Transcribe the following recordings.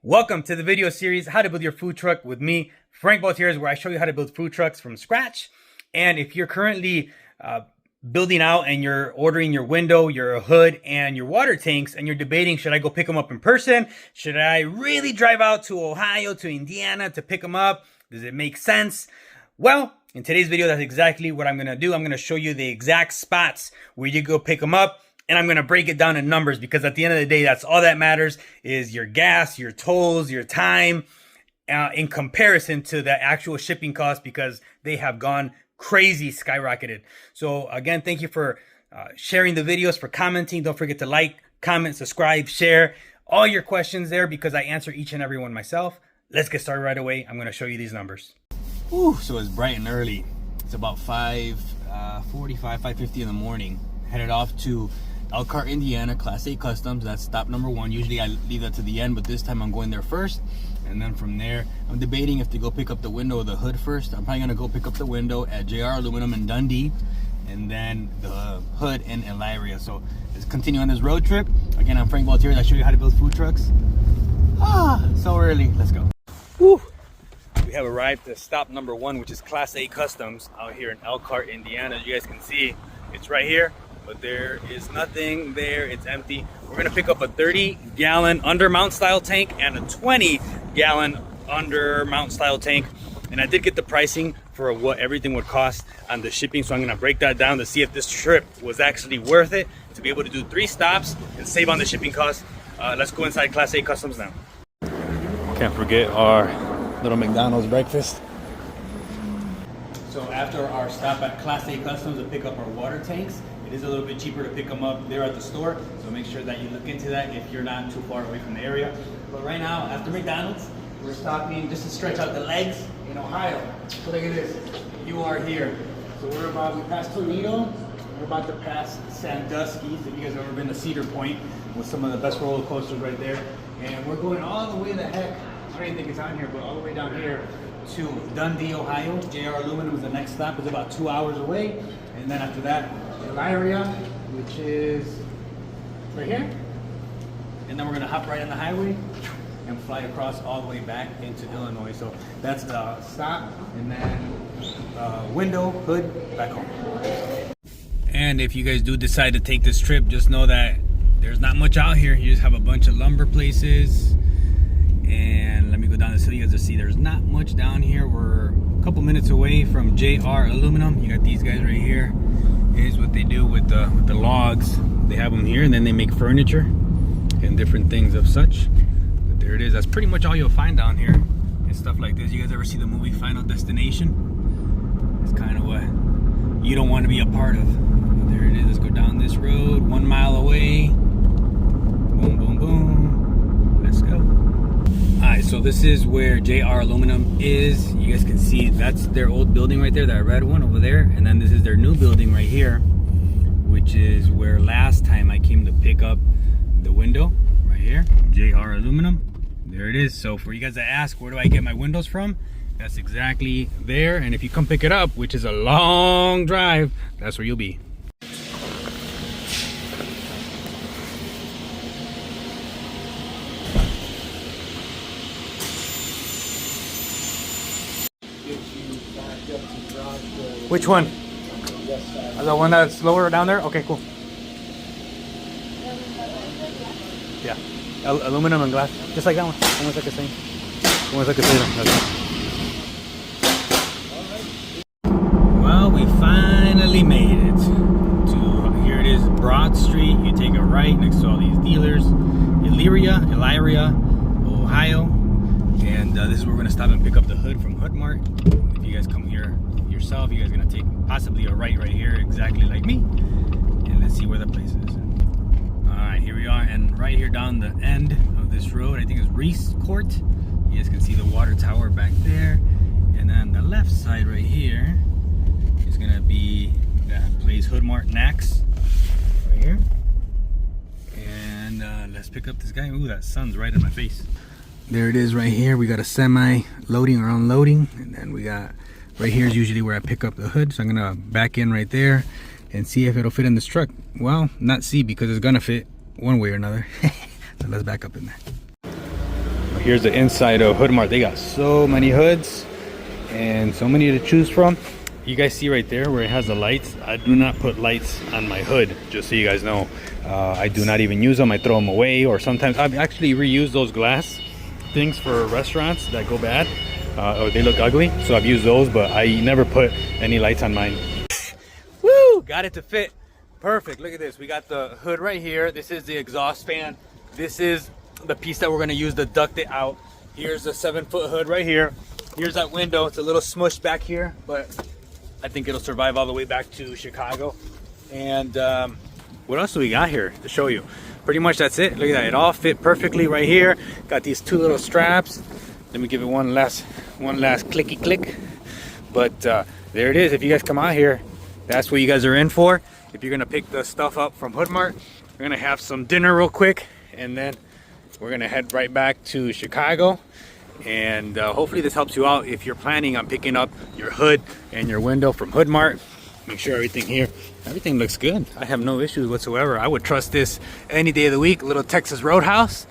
Welcome to the video series, How to Build Your Food Truck with me, Frank Baltiers, where I show you how to build food trucks from scratch. And if you're currently building out and you're ordering your window, your hood, and your water tanks, and you're debating, should I go pick them up in person? Should I really drive out to Ohio, to Indiana to pick them up? Does it make sense? Well, in today's video, that's exactly what I'm going to do. I'm going to show you the exact spots where you go pick them up. And I'm going to break it down in numbers because at the end of the day, that's all that matters is your gas, your tolls, your time in comparison to the actual shipping costs because they have gone crazy, skyrocketed. So again, thank you for sharing the videos, for commenting. Don't forget to like, comment, subscribe, share all your questions there because I answer each and every one myself. Let's get started right away. I'm going to show you these numbers. Ooh, so it's bright and early. It's about 5:50 in the morning. Headed off to Elkhart, Indiana, Class A Customs. That's stop number one. Usually I leave that to the end, but this time I'm going there first. And then from there, I'm debating if to go pick up the window or the hood first. I'm probably gonna go pick up the window at JR Aluminum in Dundee, and then the hood in Elyria. So let's continue on this road trip. Again, I'm Frank Baltiers. I show you how to build food trucks. So early. Let's go. Woo. We have arrived at stop number one, which is Class A Customs out here in Elkhart, Indiana. As you guys can see, it's right here. But there is nothing there, it's empty. We're gonna pick up a 30-gallon undermount style tank and a 20-gallon undermount style tank. And I did get the pricing for what everything would cost on the shipping, so I'm gonna break that down to see if this trip was actually worth it to be able to do 3 stops and save on the shipping costs. Let's go inside Class A Customs now. Can't forget our little McDonald's breakfast. So after our stop at Class A Customs to pick up our water tanks, it is a little bit cheaper to pick them up there at the store, so make sure that you look into that if you're not too far away from the area. But right now, after McDonald's, we're stopping just to stretch out the legs in Ohio. So look at this, you are here. So we passed Toledo, we're about to pass Sandusky. If you guys have ever been to Cedar Point with some of the best roller coasters right there. And we're going all the way the heck, I don't even think it's on here, but all the way down here to Dundee, Ohio. JR Aluminum is the next stop. It's about 2 hours away. And then after that, Elyria, which is right here. And then we're gonna hop right on the highway and fly across all the way back into Illinois. So that's the stop, and then window, hood, back home. And if you guys do decide to take this trip, just know that there's not much out here. You just have a bunch of lumber places. And let me go down this hill, you guys will see there's not much down here. We're a couple minutes away from JR Aluminum. You got these guys right here. Here's what they do with the logs. They have them here, and then they make furniture and different things of such. But there it is. That's pretty much all you'll find down here and stuff like this. You guys ever see the movie Final Destination? It's kind of what you don't want to be a part of. But there it is. Let's go down this road 1 mile away. Boom, boom, boom. Let's go. Alright, so this is where JR Aluminum is. You guys can see that's their old building right there, that red one over there. And then this is their new building right here, which is where last time I came to pick up the window, right here, JR Aluminum. There it is. So for you guys to ask, where do I get my windows from? That's exactly there. And if you come pick it up, which is a long drive, that's where you'll be. Which one? The one that's lower down there? Okay, cool. Yeah, aluminum and glass, just like that one. Almost like the same. Almost like the same. Well, we finally made it to, here it is, Broad Street. You take a right next to all these dealers. Elyria, Ohio. And this is where we're gonna stop and pick up the hood from HOODMART. If you guys come here yourself, you guys are gonna take possibly a right here, exactly like me. And let's see where the place is. All right, here we are, and right here down the end of this road, I think it's Reese Court. You guys can see the water tower back there. And then the left side right here is gonna be that place, HOODMART Nax, right here. And let's pick up this guy. Ooh, that sun's right in my face. There it is right here. We got a semi loading or unloading, and then we got right here is usually where I pick up the hood. So I'm gonna back in right there and see if it'll fit in this truck. Well, not see, because it's gonna fit one way or another. So let's back up in there. here's the inside of HOODMART. They got so many hoods and so many to choose from. You guys see right there where it has the lights? I do not put lights on my hood, just so you guys know. I do not even use them. I throw them away, or sometimes I've actually reused those glass things for restaurants that go bad, or they look ugly, so I've used those, but I never put any lights on mine. Woo! Got it to fit perfect. Look at this. We got the hood right here. This is the exhaust fan. This is the piece that we're going to use to duct it out. Here's the 7-foot hood right here. Here's that window. It's a little smushed back here, but I think it'll survive all the way back to Chicago. And what else do we got here to show you? Pretty much that's it. Look at that. It all fit perfectly right here. Got these two little straps. Let me give it one last clicky click. But there it is. If you guys come out here, that's what you guys are in for. If you're gonna pick the stuff up from HOODMART, we're gonna have some dinner real quick, and then we're gonna head right back to Chicago. And hopefully this helps you out if you're planning on picking up your hood and your window from HOODMART. Make sure everything looks good. I have no issues whatsoever. I would trust this any day of the week. Little Texas Roadhouse.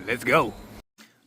Let's go. All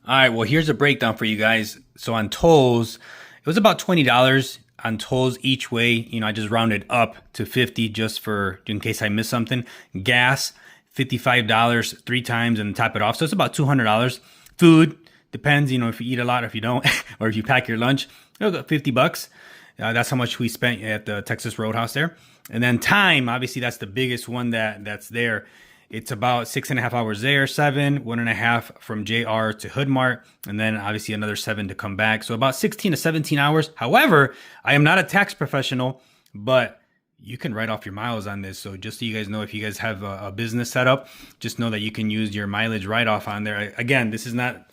right, well, here's a breakdown for you guys. So on tolls, it was about $20 on tolls each way. You know, I just rounded up to 50 just for in case I miss something. Gas, $55 3 times and top it off. So it's about $200. Food, depends, you know, if you eat a lot or if you don't, or if you pack your lunch, it'll go $50. That's how much we spent at the Texas Roadhouse there. And then time, obviously that's the biggest one that's there. It's about 6.5 hours there, 7, 1.5 from JR to HOODMART, and then obviously another 7 to come back. So about 16 to 17 hours. However, I am not a tax professional, but you can write off your miles on this. So just so you guys know, if you guys have a business set up, just know that you can use your mileage write-off on there. Again, this is not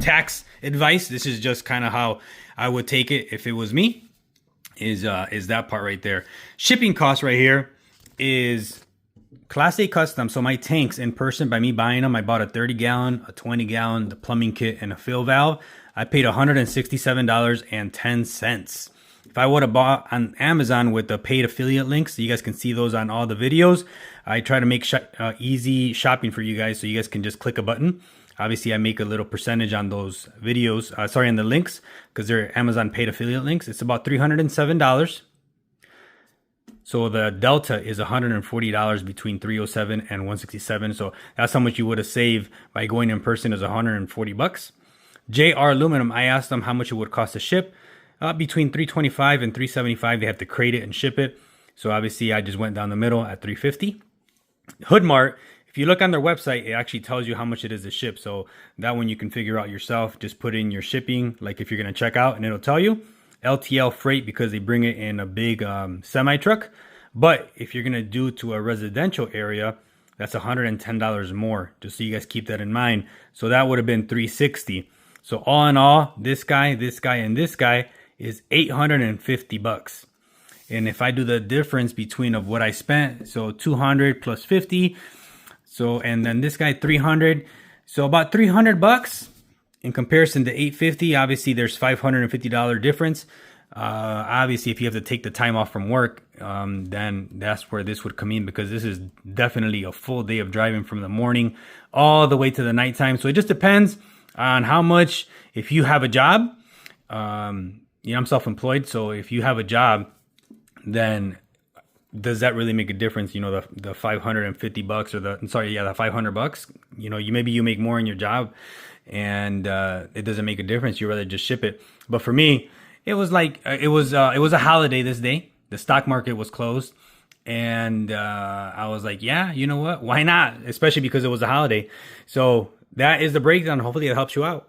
tax advice. This is just kind of how I would take it if it was me. Is that part right there. Shipping cost right here is Class A custom. So my tanks in person, by me buying them, I bought a 30-gallon, a 20-gallon, the plumbing kit, and a fill valve. I paid $167.10. If I would have bought on Amazon with the paid affiliate links, so you guys can see those on all the videos, I try to make easy shopping for you guys, so you guys can just click a button. Obviously, I make a little percentage on those videos, on the links, because they're Amazon paid affiliate links. It's about $307. So the delta is $140 between $307 and $167. So that's how much you would have saved by going in person, is $140. JR Aluminum, I asked them how much it would cost to ship. Between $325 and $375, they have to crate it and ship it. So obviously, I just went down the middle at $350. HOODMART, if you look on their website, it actually tells you how much it is to ship. So that one you can figure out yourself. Just put in your shipping, like if you're going to check out, and it'll tell you. LTL freight, because they bring it in a big semi truck. But if you're going to do to a residential area, that's $110 more, just so you guys keep that in mind. So that would have been $360. So all in all, this guy, and this guy is $850. And if I do the difference between of what I spent, so 200 plus 50, so, and then this guy 300, so about $300 in comparison to 850. Obviously there's $550 difference. Obviously if you have to take the time off from work, then that's where this would come in, because this is definitely a full day of driving from the morning all the way to the nighttime. So it just depends on how much. If you have a job, I'm self-employed, so if you have a job, then does that really make a difference? You know, the $550 or the $500. You know, maybe you make more in your job, and it doesn't make a difference. You rather just ship it. But for me, it was like it was a holiday this day. The stock market was closed, and I was like, yeah, you know what? Why not? Especially because it was a holiday. So that is the breakdown. Hopefully it helps you out.